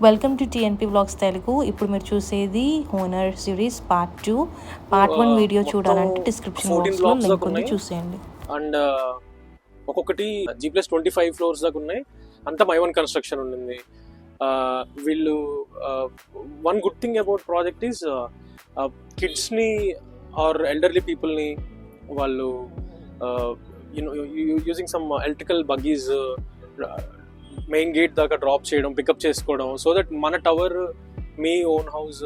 Welcome to టీఎన్పీ vlogs Telugu. ఇప్పుడు మీరు చూసేది Honor series part 2. Part 1 video చూడాలంటే డిస్క్రిప్షన్ బాక్స్లో లింక్ ఉంది, చూసేయండి. అండ్ ఒక్కొక్కటి G+25 ఫ్లోర్స్ దాకా ఉన్నాయి. అంతా My1 కన్స్ట్రక్షన్ ఉండింది. వీళ్ళు one good thing about project is కిడ్స్ని ఆర్ ఎల్డర్లీ పీపుల్ని వాళ్ళు using some electrical buggies main gate దాకా డ్రాప్ చేయడం, పికప్ చేసుకోవడం, సో దట్ మన టవర్, మీ ఓన్ హౌస్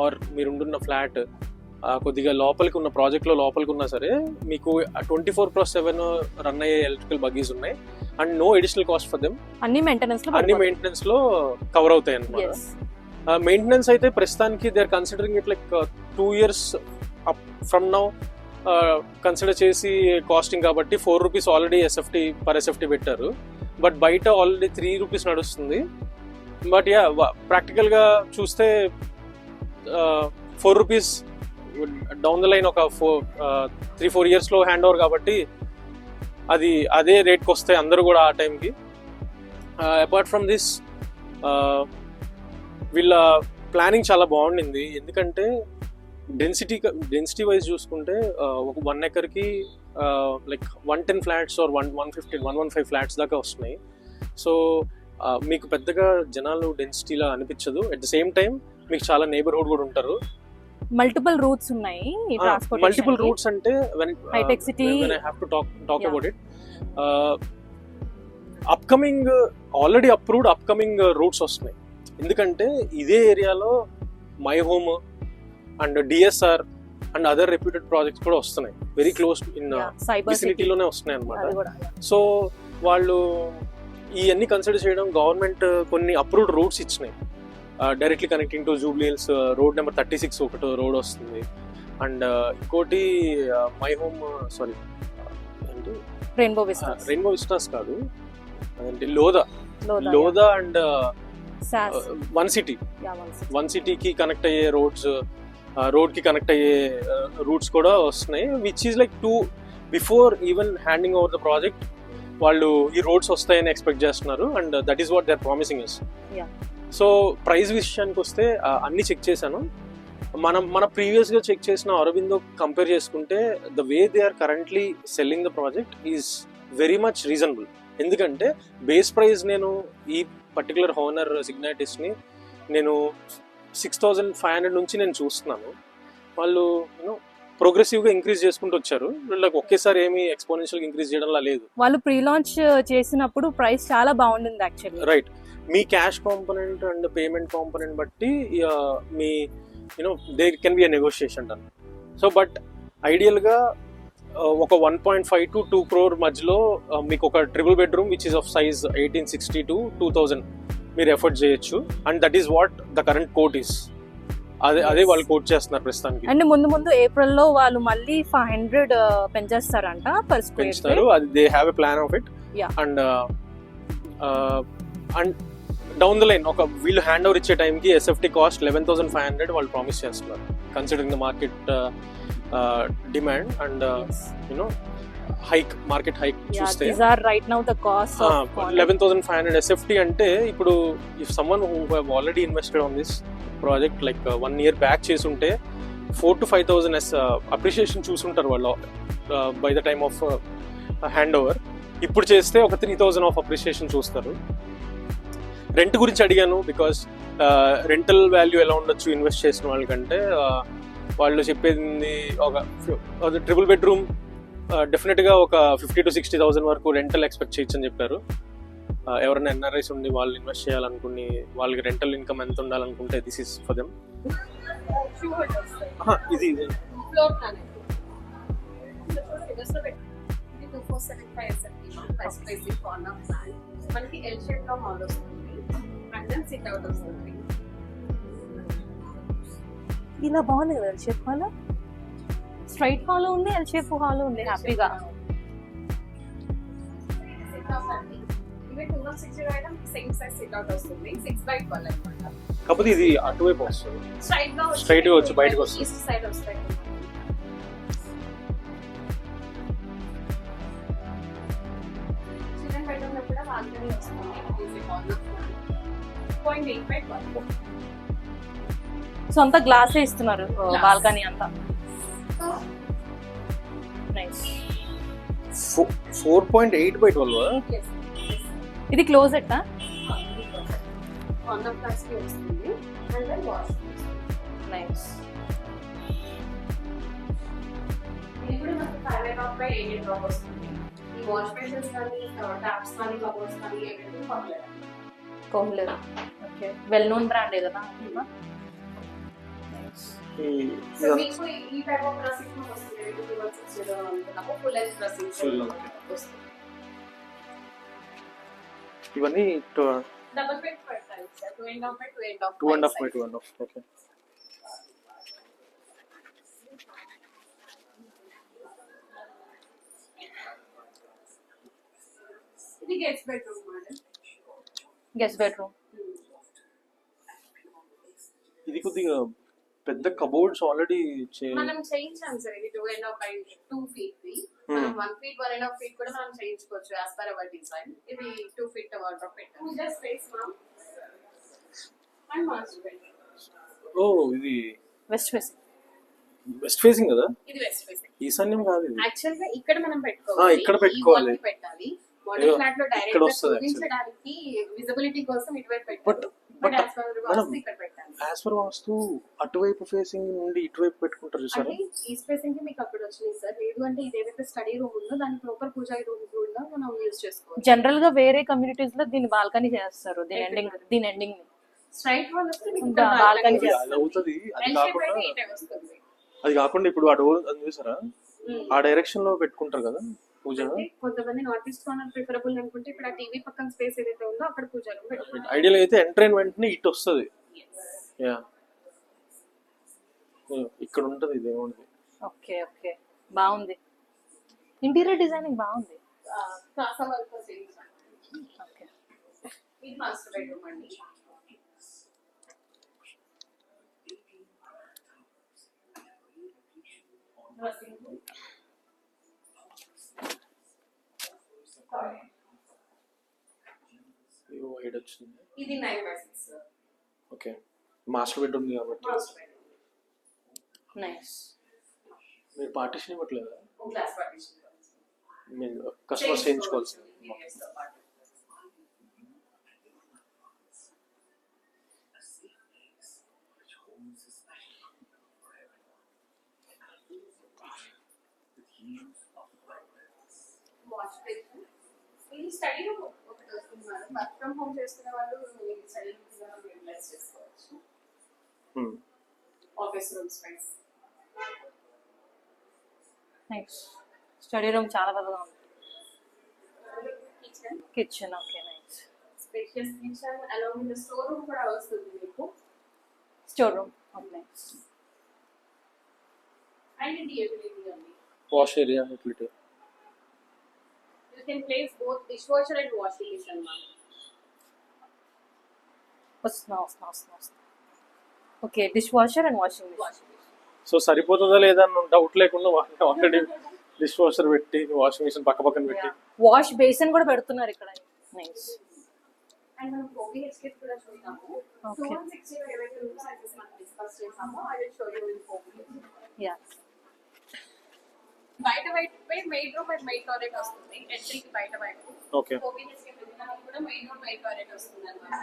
ఆర్ మీరు ఉంటున్న ఫ్లాట్ కొద్దిగా లోపలికి ఉన్న ప్రాజెక్ట్లో లోపలికి ఉన్నా సరే మీకు 24/7 రన్ అయ్యే ఎలక్ట్రికల్ బగ్గీస్ ఉన్నాయి. And no additional cost for them. అన్ని మెయింటెనెన్స్ లో కవర్ అవుతాయి అన్నమాట. మెయింటెనెన్స్ అయితే ప్రస్తుతానికి they are considering it like 2 years from now consider చేసి కాస్టింగ్ కాబట్టి ₹4 ఆల్రెడీ పర్ ఎస్ఎఫ్టీ పెట్టారు. బట్ బయట ఆల్రెడీ ₹3 నడుస్తుంది. బట్ యా ప్రాక్టికల్గా చూస్తే ₹4 డౌన్ ద లైన్ ఒక 3-4 yearsలో హ్యాండ్ ఓవర్ కాబట్టి అదే రేట్కి వస్తాయి అందరూ కూడా ఆ టైంకి. అపార్ట్ ఫ్రమ్ దిస్ వీళ్ళ ప్లానింగ్ చాలా బాగుండింది. ఎందుకంటే డెన్సిటీ వైజ్ చూసుకుంటే ఒక 1 acreకి లైక్ 110 ఫ్లాట్స్ ఆర్ 115 ఫ్లాట్స్ దాకా వస్తున్నాయి. సో మీకు పెద్దగా జనాలు డెన్సిటీలా అనిపించదు. అట్ ద సేమ్ టైం మీకు చాలా నేబర్హుడ్ కూడా ఉంటారు. మల్టిపుల్ రూట్స్ ఉన్నాయి. మల్టిపుల్ రూట్స్ అంటే హైటెక్ City I have to talk about it. Upcoming already approved upcoming routes వస్తున్నాయి. ఎందుకంటే ఇదే ఏరియాలో My Home and DSR and other reputed projects కూడా వస్తున్నాయి. వెరీ క్లోజ్ ఇన్ విసినిటీలోనే వస్తున్నాయి అన్నమాట. సో వాళ్ళు ఇవన్నీ కన్సిడర్ చేయడం గవర్నమెంట్ కొన్ని అప్రూవ్డ్ రూట్స్ ఇచ్చినాయి. Directly connecting to Jubilee Hills road number 36 ఒకటి రోడ్ వస్తుంది. అండ్ ఇంకోటి మై హోమ్ ఏంటి రెయిన్బో విస్టాస్ కాదు, అదేంటి లోదా అండ్ వన్ సిటీకి కనెక్ట్ అయ్యే రోడ్ కి కనెక్ట్ అయ్యే రూట్స్ కూడా వస్తున్నాయి. Which is like before even handing over the project వాళ్ళు ఈ రోడ్స్ వస్తాయని ఎక్స్పెక్ట్ చేస్తున్నారు. And that is what they are promising us. So price విషయానికి వస్తే అన్ని చెక్ చేశాను. మన ప్రీవియస్ గా చెక్ చేసిన అరవిందో కంపేర్ చేసుకుంటే the way they are currently selling the project is very much reasonable. ఎందుకంటే బేస్ ప్రైస్ నేను ఈ పర్టికులర్ హోనర్ సిగ్నైటిస్ ని నేను 6,500 నుంచి నేను చూస్తున్నాను. వాళ్ళు ప్రోగ్రెసివ్ గా ఇంక్రీజ్ చేసుకుంటూ వచ్చారు. వీళ్ళకి ఒకేసారి ఏమి ఎక్స్పోనెన్షియల్ ఇంక్రీజ్ చేయడంలా లేదు. వాళ్ళు ప్రీ లాంచ్ చేసినప్పుడు ప్రైస్ చాలా బాగుండింది యాక్చువల్లీ. రైట్. మీ cash component and payment component బట్టి మీ there can be a negotiation done. So but ideal గా ఒక 1.5 to 2 crore మధ్యలో మీకు ఒక triple bedroom which is of size 1860 to 2000 మీరు ఎఫర్ట్ చేయొచ్చు. And that is what the current quote is. అదే వాళ్ళు కోట్ చేస్తున్నారు ప్రస్తుతానికి. అండ్ ముందు ఏప్రిల్ లో వాళ్ళు మళ్ళీ 500 పెంచేస్తారంట పర్ స్క్వేర్ పెంచుతారు. అది they have a plan of it. And down the line వీళ్ళు హ్యాండ్ ఓవర్ ఇచ్చే టైంకి ఎస్ఎఫ్టీ కాస్ట్ 11,500 వాళ్ళు ప్రామిస్ చేస్తున్నారు. Considering the market demand and market hike చూస్తే 11,500 ఎస్ఎఫ్టీ అంటే ఇప్పుడు if someone who have already invested on this project like 1 year back చేసుంటే 4,000 to 5,000 appreciation చూసుంటారు వాళ్ళు by the time of hand over. ఇప్పుడు చేస్తే ఒక 3,000 ఆఫ్ అప్రిషియేషన్ చూస్తారు. రెంట్ గురించి అడిగాను బికాస్ రెంటల్ వాల్యూ ఎలా ఉండొచ్చు ఇన్వెస్ట్ చేసిన వాళ్ళకంటే వాళ్ళు చెప్పేది ఒక ట్రిపుల్ బెడ్రూమ్ డెఫినెట్ గా ఒక 50,000 to 60,000 వరకు రెంటల్ ఎక్స్పెక్ట్ చేయొచ్చు అని చెప్పారు. ఎవరైనా ఎన్ఆర్ఐస్ ఉండి వాళ్ళు ఇన్వెస్ట్ చేయాలనుకుని వాళ్ళకి రెంటల్ ఇన్కమ్ ఎంత ఉండాలనుకుంటే దిస్ ఈస్ ఫర్ దెమ్. ఇది ఇలా బాగుంది కదా L shape hall. Straight hall ఉంది, ఎల్ షేప్ హాల్ ఉంది. హ్యాపీగా కాకపోతే ఇది అటువైపు వస్తుంది, స్ట్రైట్ గా వచ్చి బయటకు వస్తుంది. 4.8 by 12. సో అంతా గ్లాసే ఇస్తున్నారు బాల్కనీ అంతా. నైస్. 4.8 by 12. ఇది క్లోజెట్ వస్తుంది అండ్ దెన్ వాష్. నైస్. ఇది కూడా మనకు 5.5 by 8 వస్తుంది. ఈ వాష్ బేసిన్స్ కానీ టాప్స్ కానీ కబోర్డ్స్ కానీ ఏవైతే పర్లేదు. Kohler. Okay, well known brand కదా. సో మీకు ఈ టైప్ ఆఫ్ డ్రెస్సింగ్ వస్తుంది. ఫుల్ లెంత్ డ్రెస్సింగ్ వస్తుంది. ఇవన్నీ డబుల్ బెడ్ పెట్టాలి సార్. 2.5 by 2.5. 2.5 by 2.5. ఓకే. ఇది guest bedroom madam. Guest bedroom. ఇది కొద్దిగా పెద్ద కబోర్డ్స్ ఆల్రెడీ మనం చేయించాం సార్. ఇది 2.5 by 2 feet. మనం 1 feet 1.5 feet కూడా మనం చేయించుకోవచ్చు యాజ్ పర్ అవర్ డిజైన్. ఇది 2 feet వాటర్ పెట్టాం. Puja space ma'am and master bedroom. ఓ, ఇది వెస్ట్ ఫేసింగ్. వెస్ట్ ఫేసింగ్ కదా. ఇది వెస్ట్ ఫేసింగ్. ఈశాన్యం కాదు ఇది. యాక్చువల్ గా ఇక్కడ మనం పెట్టుకోవాలి. ఇక్కడ పెట్టుకోవాలి. ఈ wall కి పెట్టాలి. మోడల్ ఫ్లాట్ లో డైరెక్ట్ ఇక్కడ గా వస్తది చూపించడానికి విజిబిలిటీ కోసం ఇటువైపు పెట్టాలి. బట్ యాజ్ పర్ వాస్తు ఇక్కడ పెట్టాలి. యాజ్ పర్ వాస్తు అటువైపు ఫేసింగ్ నుండి ఇటువైపు పెట్టుకుంటారు చూసారా. అంటే ఈ స్పేసింగ్ కి మీకు అక్కడ వచ్చింది సార్. లేదు అంటే ఇదేదైతే స్టడీ రూమ్ ఉందో దాని ప్రాపర్ పూజా రూమ్ కూడా మనం యూజ్ చేసుకోవచ్చు. జనరల్ గా వేరే కమ్యూనిటీస్ లో దీని బాల్కనీ చేస్తారు. దీని ఎండింగ్ స్ట్రైట్ వాల్ వస్తే మీకు బాల్కనీ అది చేస్తారు. అవుతుంది. అది కాకుండా ఇప్పుడు ఆ డోర్ అది చూసారా, ఆ డైరెక్షన్ లో పెట్టుకుంటారు కదా పూజ. కొంతమంది నార్త్ ఈస్ట్ కార్నర్ ప్రిఫరబుల్ అనుకుంటే ఇప్పుడు ఆ టీవీ పక్కన స్పేస్ ఏదైతే ఉందో అక్కడ పూజ రూమ్ పెట్టుకుంటారు. ఐడియల్ అయితే ఎంటర్ అయిన వెంటనే ఇటు వస్తుంది. యా, ఇక్కడ ఉంటది ఇది ఏముంది. ఓకే ఓకే, బాగుంది. ఇంటీరియర్ డిజైనింగ్ బాగుంది. కాసా వర్క్ చేయించాం. ఓకే, ఇది మాస్టర్ బెడ్రూమ్ అండి. వైడ్ వచ్చింది. ఇది 9 by 6. ఓకే, మాస్టర్ బెడ్రూమ్ కాబట్టి మాస్టర్ బెడ్రూమ్. నైస్. మీరు పార్టీషన్ ఇవ్వట్లేదా? గ్లాస్ పార్టీషన్ మీరు కస్టమర్స్ చేయించుకోవాల్సింది. Wash basin. ఇది స్టడీ రూమ్ ఒకటి వస్తుంది మేడం. వర్క్ ఫ్రమ్ హోమ్ చేసుకునే వాళ్ళు స్టడీ రూమ్ యూటిలైజ్ చేసుకోవచ్చు. Office room space. Nice. Study room చాలా పెద్దగా ఉంది. Kitchen. Kitchen. Okay, nice. Spacious kitchen along with store room కూడా వస్తుంది మీకు. Store room. Okay, nice. And ఇది యూటిలిటీ ఉంది. Wash area utility. You can place both dishwasher and washing machine, ma'am. వస్తున్నా. Okay, dish washer and washing machine. Washing machine. So సరిపోతుందా లేదా అన్న doubt లేకుండా ఆల్రెడీ డిష్ వాషర్ పెట్టి washing machine పక్క పక్కన పెట్టి వాష్ బేసిన్ కూడా పెడుతున్నారు ఇక్కడ. నైస్. And మనం 4BHK కూడా చూద్దాము. Okay. 260 ఏవైతే రూమ్ సైజెస్ మనం డిస్కస్ చేసామో I will show you in 4BHK. Yeah. బయట main room and main toilet వస్తుంది. ఎంట్రీకి బయట వైపు. ఓకే. 4BHK వెళ్ళినప్పుడు కూడా మెయిన్ రూమ్ మెయిన్ టాయిలెట్ వస్తుంది అన్నమాట.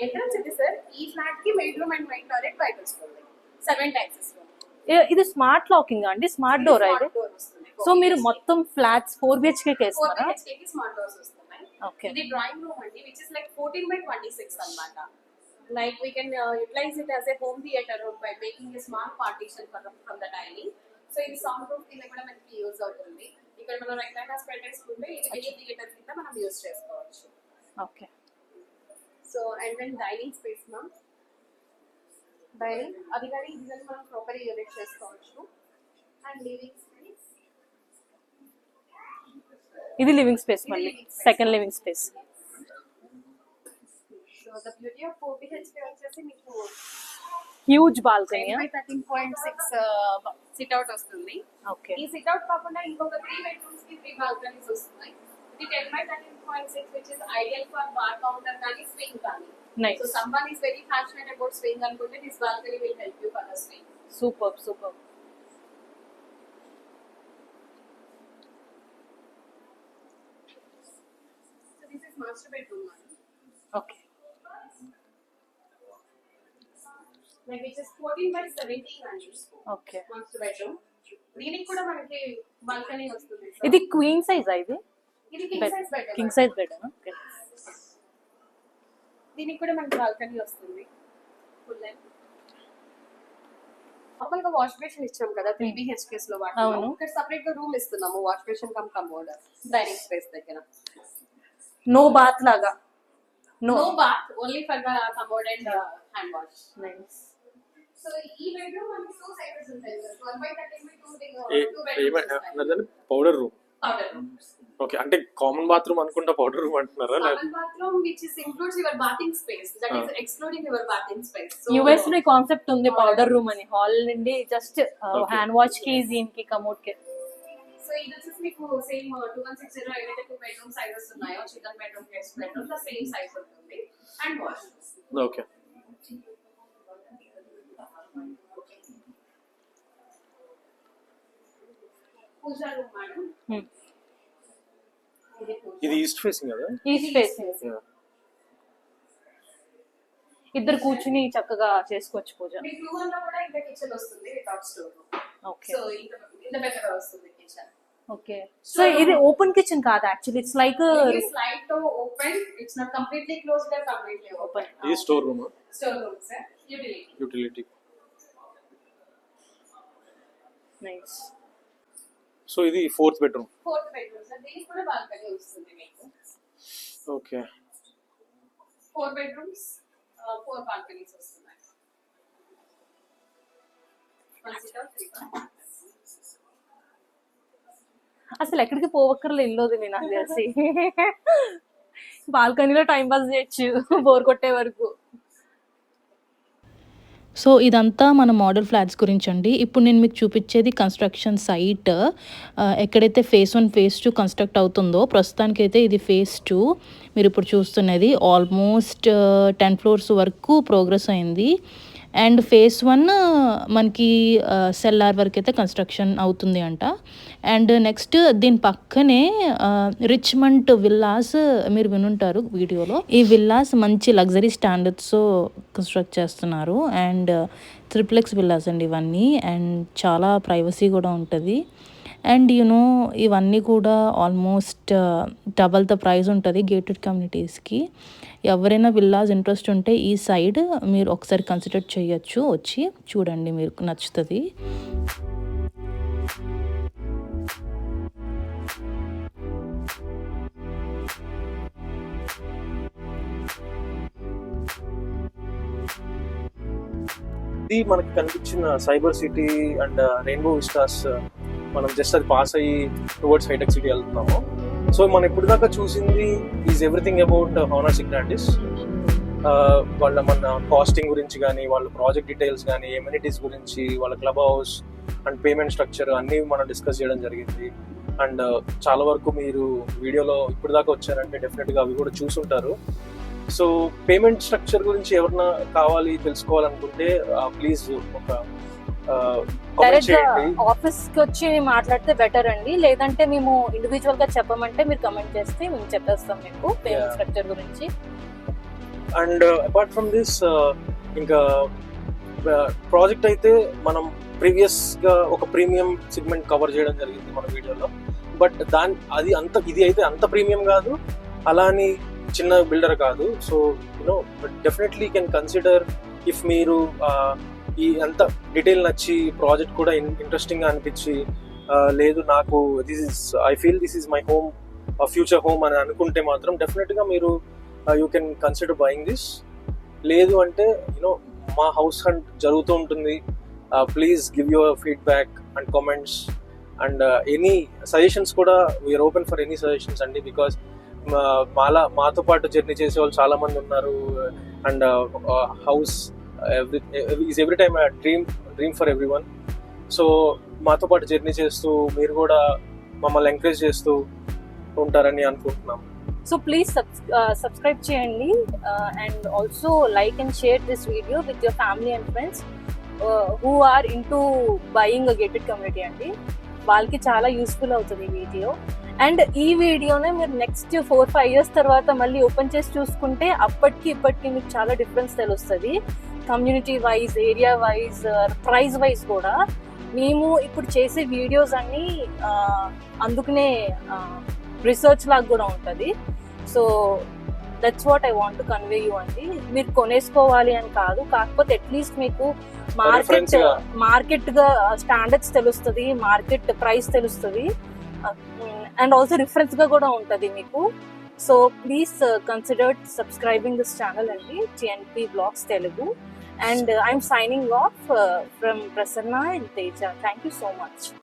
ఎంట్రన్స్ ఇది సార్. ఈ ఫ్లాట్ కి main room and main toilet బయట వస్తుంది. 7 యాక్సెస్ రూమ్. ఇది స్మార్ట్ లాకింగ్ అండి? స్మార్ట్ డోర్ ఇది? సో మీరు మొత్తం ఫ్లాట్స్ 4BHK వేస్తారా? 4BHK కి స్మార్ట్ డోర్స్ వస్తున్నాయి. ఓకే. ఇది డ్రాయింగ్ రూమ్ అండి, which is like 14 by 26 అన్నమాట. Like we can utilize it as a home theater room by making a small partition from the dining. So ఇది sound room కింద కూడా మనకి use అవుతుంది. ఇక్కడ మనం రెక్టాంగిల్ స్ప్రెడ్ చేసుకుంటే ఇది మినీ థియేటర్ కింద మనం యూజ్ చేసుకోవచ్చు. Okay. So and then dining space ma'am. Dining అది కానీ ఇది కానీ మనం ప్రాపర్ యూనిట్ చేసుకోవచ్చు. And living space. ఇది లివింగ్ స్పేస్, మళ్ళీ second living space. So the beauty of 4BHK వచ్చేసి మీకు huge balcony. 10x13.6 sit out వస్తుంది. ఓకే. ఈ సిట్ అవుట్ కాకుండా ఇంకొక 3 bedrooms కి 3 balconies వస్తున్నాయి. ఇది 10x13.6 which is ideal for bar counter కానీ swing కానీ. Nice. So someone is very passionate about swing అనుకుంటే this balcony will help you for the swing. Super. So this is master bedroom one. Okay. Like which is 14x17 అండి. Okay. Master bedroom. దీనికి కూడా మనకి balcony వస్తుంది. ఇది queen size ఇది king size bed. King size bed. Okay. దీనికి కూడా మనకి బాల్కనీ వస్తుంది. Full length. నార్మల్గా వాష్ బేసిన్ ఇచ్చాం కదా 3 BHKs లో వాటిలో. ఇక్కడ సెపరేట్ గా రూమ్ ఇస్తున్నాము wash basin come commode dining space దగ్గర. నో బాత్ లాగా. No bath, only for the commode and hand wash. Nice. So ఈ బెడ్రూమ్ మనకి 2 sizes ఉంటాయి. 12x13 అన్నది powder room. powder room. Okay, అంటే కామన్ బాత్రూమ్ అనుకుంటా పౌడర్ రూమ్ అంటున్నారా? Common bathroom which is includes your bathing space. That is excluding your bathing space. So US లో concept ఉంది powder room అని. Hall నుండి just hand wash కి దీనికి commode కి. సో ఇది వచ్చేసి మీకు సేమ్ 2160 ఏదైతే 2 bedroom sizes ఉన్నాయో children bedroom guest bedroom the same size ఉంటుంది and wash. Okay. Puja room madam. ఇది ఈస్ట్ ఫేసింగ్ కదా? East facing. ఇద్దరు కూర్చుని చక్కగా చేసుకోవచ్చు పూజ. మీకు 2 లో కూడా ఇంకా కిచెన్ వస్తుంది వితౌట్ స్టోర్. ఓకే. సో ఇంత బెటర్ వస్తుంది కిచెన్. ఓకే. సో ఇది ఓపెన్ కిచెన్ కాదు actually. It's like slide to open. It's not completely closed or completely open. ఇది store room. Store room sir. Utility. Nice. So ఇది 4th bedroom. 4th bedroom sir. దీనికి కూడా balcony వస్తుంది మీకు. Okay. 4 bedrooms, 4 balconies వస్తున్నాయి. 1 sit out, 3 balconies. అసలు ఎక్కడికి పోవక్కర్లే ఇల్లుది నేను నాకు తెలిసి. బాల్కనీలో టైం పాస్ చేయొచ్చు బోర్ కొట్టే వరకు. సో ఇదంతా మన మోడల్ ఫ్లాట్స్ గురించి అండి. ఇప్పుడు నేను మీకు చూపించేది కన్స్ట్రక్షన్ సైట్. ఎక్కడైతే phase 1 phase 2 కన్స్ట్రక్ట్ అవుతుందో ప్రస్తుతానికైతే ఇది phase 2 మీరు ఇప్పుడు చూస్తున్నది. ఆల్మోస్ట్ 10 floors వరకు ప్రోగ్రెస్ అయింది. అండ్ phase 1 మనకి సెల్లార్ వరకు అయితే కన్స్ట్రక్షన్ అవుతుంది అంట. అండ్ నెక్స్ట్ దీని పక్కనే రిచ్మండ్ విల్లాస్ మీరు వినుంటారు వీడియోలో. ఈ విల్లాస్ మంచి లగ్జరీ స్టాండర్డ్స్ కన్స్ట్రక్ట్ చేస్తున్నారు. అండ్ ట్రిప్లెక్స్ విల్లాస్ అండి ఇవన్నీ. అండ్ చాలా ప్రైవసీ కూడా ఉంటుంది. అండ్ ఇవన్నీ కూడా ఆల్మోస్ట్ డబల్ ద ప్రైస్ ఉంటుంది గేటెడ్ కమ్యూనిటీస్కి. ఎవరైనా విల్లాస్ ఇంట్రెస్ట్ ఉంటే ఈ సైడ్ మీరు ఒకసారి కన్సిడర్ చేయొచ్చు. వచ్చి చూడండి, మీకు నచ్చుతుంది. ఇది మనకి కనిపించిన cyber city and rainbow Vistas మనం జస్ట్ అది పాస్ అయ్యి టువర్డ్స్ హైటెక్ సిటీ వెళ్తున్నాము. సో మనం ఇప్పుడు దాకా చూసింది ఈజ్ ఎవ్రీథింగ్ అబౌట్ హానర్ సిగ్నాటిస్. వాళ్ళ మన కాస్టింగ్ గురించి కానీ, వాళ్ళ ప్రాజెక్ట్ డీటెయిల్స్ కానీ, ఎమ్యూనిటీస్ గురించి, వాళ్ళ club house and payment structure అన్నీ మనం డిస్కస్ చేయడం జరిగింది. అండ్ చాలా వరకు మీరు వీడియోలో ఇప్పుడు దాకా వచ్చారంటే డెఫినెట్గా అవి కూడా చూసుంటారు. సో పేమెంట్ స్ట్రక్చర్ గురించి ఎవరన్నా కావాలి తెలుసుకోవాలనుకుంటే ప్లీజ్ ఒక ఆఫీస్ కి వచ్చి మాట్లాడితే బెటర్ అండి. లేదంటే మేము ఇండివిజువల్ గా చెప్పమంటే మీరు కమెంట్ చేస్తే మేము చెప్పేస్తాం మీకు పేమెంట్ స్ట్రక్చర్ గురించి. అండ్ అపార్ట్ ఫ్రమ్ దిస్ ఇంకా ప్రాజెక్ట్ అయితే మనం ప్రీవియస్ గా ఒక ప్రీమియం సెగ్మెంట్ కవర్ చేయడం జరిగింది మన వీడియోలో. బట్ ఇది అయితే అంత ప్రీమియం కాదు, అలా అని చిన్న బిల్డర్ కాదు. So definitely can consider if మీరు ఈ అంత డీటెయిల్ నచ్చి ప్రాజెక్ట్ కూడా ఇంట్రెస్టింగ్ గా అనిపించి లేదు నాకు I feel this is my home, future home అని అనుకుంటే మాత్రం డెఫినెట్గా మీరు you can consider buying this. లేదు అంటే మా హౌస్ హంట్ జరుగుతూ ఉంటుంది. Please give your feedback and comments and any suggestions కూడా we are open for any suggestions అండి. బికాస్ మాతో పాటు జర్నీ చేసే వాళ్ళు చాలా మంది ఉన్నారు. And house is every time dream for every one. So మాతో పాటు జర్నీ చేస్తూ మీరు కూడా మమ్మల్ని ఎంకరేజ్ చేస్తూ ఉంటారని అనుకుంటున్నాం. సో ప్లీజ్ సబ్స్క్రైబ్ చేయండి and also like and share this video with your family and friends who are into buying a gated community అండి. వాళ్ళకి చాలా యూస్ఫుల్ అవుతుంది ఈ వీడియో. అండ్ ఈ వీడియోనే మీరు నెక్స్ట్ 4-5 years తర్వాత మళ్ళీ ఓపెన్ చేసి చూసుకుంటే అప్పటికి ఇప్పటికి మీకు చాలా డిఫరెన్స్ తెలుస్తుంది. Community wise, area wise, price wise కూడా. మేము ఇప్పుడు చేసే వీడియోస్ అన్నీ అందుకనే రీసెర్చ్ లాగా కూడా ఉంటుంది. So that's what I want to convey you అండి. మీరు కొనేసుకోవాలి అని కాదు, కాకపోతే అట్లీస్ట్ మీకు మార్కెట్ గా స్టాండర్డ్స్ తెలుస్తుంది, మార్కెట్ ప్రైస్ తెలుస్తుంది, అండ్ ఆల్సో రిఫరెన్స్ గా కూడా ఉంటుంది మీకు. So please consider subscribing this channel అండి, TNP Vlogs Telugu. And I'm signing off from Prasanna and Teja. Thank you so much.